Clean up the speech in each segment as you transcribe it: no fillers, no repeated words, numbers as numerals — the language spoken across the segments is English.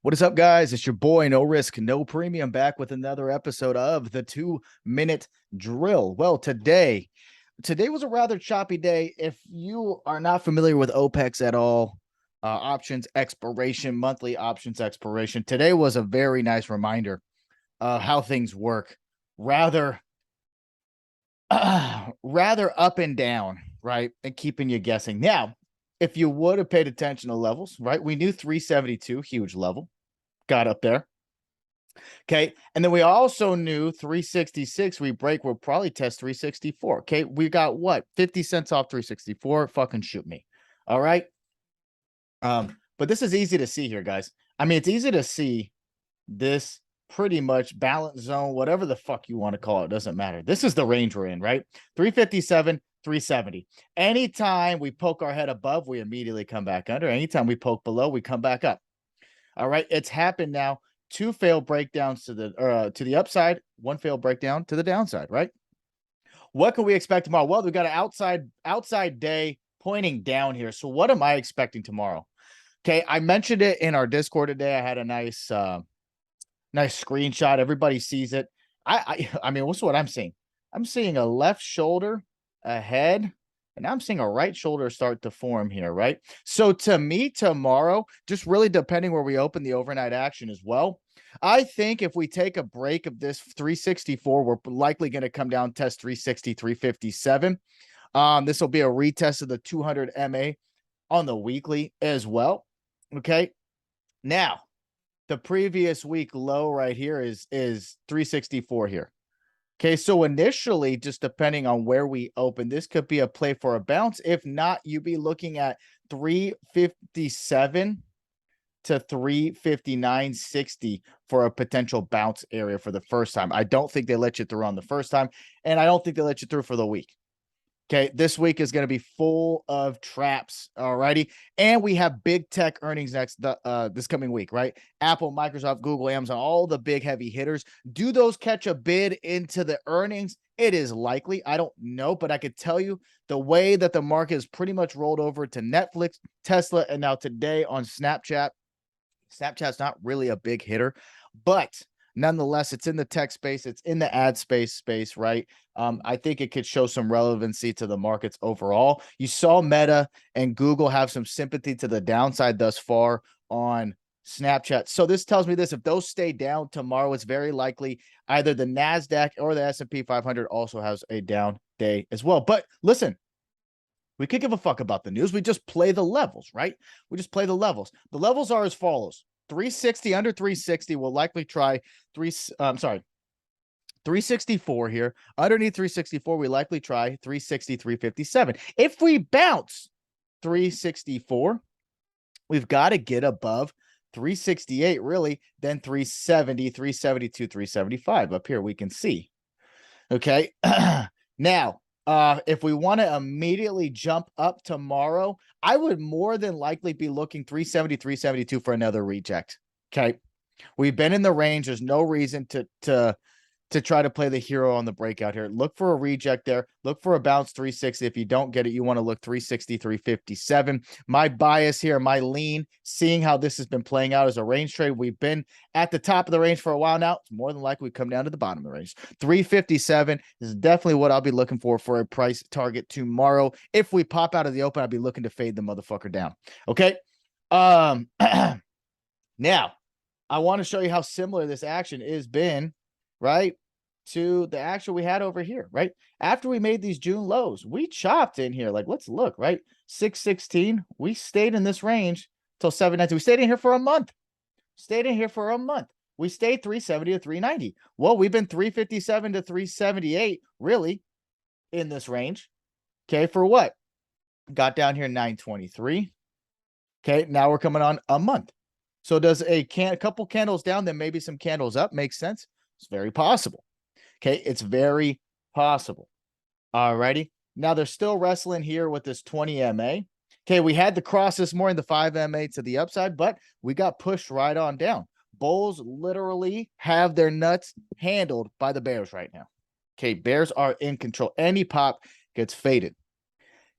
What is up, guys? It's your boy, No Risk, No Premium, back with another episode of the 2-minute drill. Well, today was a rather choppy day. If you are not familiar with OPEX at all, options expiration, monthly options expiration, today was a very nice reminder of how things work. Rather up and down, right? And keeping you guessing. Now, if you would have paid attention to levels, right? We knew 372, huge level, got up there. Okay. And then we also knew 366 we break, we'll probably test 364. Okay. We got what? 50 cents off 364. Fucking shoot me. All right. But this is easy to see here, guys. I mean, it's easy to see this pretty much balance zone, whatever the fuck you want to call it, doesn't matter. This is the range we're in, right? 357, 370. Anytime we poke our head above, we immediately come back under. Anytime we poke below, we come back up. All right, it's happened now. 2 failed breakdowns to the upside, 1 failed breakdown to the downside, right? What can we expect tomorrow? Well, we got an outside day pointing down here. So what am I expecting tomorrow? Okay, I mentioned it in our Discord today. I had a nice screenshot. Everybody sees it. I mean, what's what I'm seeing? I'm seeing a left shoulder ahead, and I'm seeing a right shoulder start to form here, right? So to me, tomorrow, just really depending where we open the overnight action as well, I think if we take a break of this 364, we're likely going to come down, test 360, 357. This will be a retest of the 200 MA on the weekly as well. Okay. Now, the previous week low right here is 364 here. Okay, so initially, just depending on where we open, this could be a play for a bounce. If not, you'd be looking at 357 to 359.60 for a potential bounce area for the first time. I don't think they let you through on the first time, and I don't think they let you through for the week. Okay, this week is going to be full of traps. All righty. And we have big tech earnings this coming week, right? Apple, Microsoft, Google, Amazon, all the big heavy hitters. Do those catch a bid into the earnings? It is likely. I don't know, but I could tell you the way that the market is pretty much rolled over to Netflix, Tesla, and now today on Snapchat. Snapchat's not really a big hitter, but nonetheless, it's in the tech space. It's in the ad space, right? I think it could show some relevancy to the markets overall. You saw Meta and Google have some sympathy to the downside thus far on Snapchat. So this tells me this: if those stay down tomorrow, it's very likely either the NASDAQ or the S&P 500 also has a down day as well. But listen, we could give a fuck about the news. We just play the levels, right? We just play the levels. The levels are as follows. 360 under 360 will likely try 364 here. Underneath 364, we likely try 360, 357. If we bounce 364, we've got to get above 368, really, then 370, 372, 375. Up here, we can see. Okay. Now, if we want to immediately jump up tomorrow, I would more than likely be looking 370, 372 for another reject. Okay. We've been in the range. There's no reason to try to play the hero on the breakout here. Look for a reject there. Look for a bounce 360. If you don't get it, you want to look 360, 357. My bias here, my lean, seeing how this has been playing out as a range trade. We've been at the top of the range for a while now. It's more than likely we come down to the bottom of the range. 357 is definitely what I'll be looking for a price target tomorrow. If we pop out of the open, I'll be looking to fade the motherfucker down. Okay. Now, I want to show you how similar this action has been, right, to the action we had over here, right? After we made these June lows, we chopped in here. Like, let's look, right? 616. We stayed in this range till 790. We stayed in here for a month. We stayed 370 to 390. Well, we've been 357 to 378, really, in this range. Okay, for what? Got down here 923. Okay, now we're coming on a month. So does a couple candles down, then maybe some candles up make sense? It's very possible. Okay, it's very possible. All righty. Now they're still wrestling here with this 20 MA. Okay, we had the cross this morning, the 5 MA to the upside, but we got pushed right on down. Bulls literally have their nuts handled by the bears right now. Okay, bears are in control. Any pop gets faded.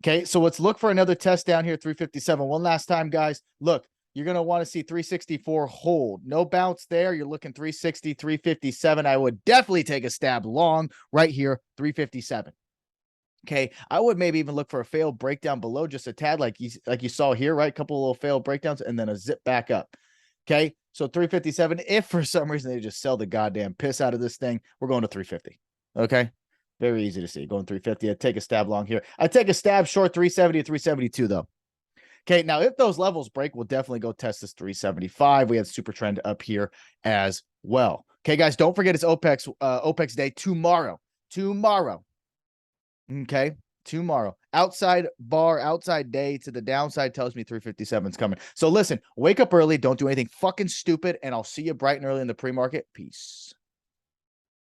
Okay, so let's look for another test down here, 357. One last time, guys. Look, you're going to want to see 364 hold. No bounce there. You're looking 360, 357. I would definitely take a stab long right here, 357. Okay, I would maybe even look for a failed breakdown below just a tad, like you saw here, right? A couple of little failed breakdowns and then a zip back up. Okay, so 357. If for some reason they just sell the goddamn piss out of this thing, we're going to 350. Okay, very easy to see. Going 350. I'd take a stab long here. I'd take a stab short 370 to 372 though. Okay, now if those levels break, we'll definitely go test this 375. We had super trend up here as well. Okay, guys, don't forget it's OPEX day tomorrow. Okay, tomorrow. Outside bar, outside day to the downside tells me 357 is coming. So listen, wake up early. Don't do anything fucking stupid, and I'll see you bright and early in the pre-market. Peace.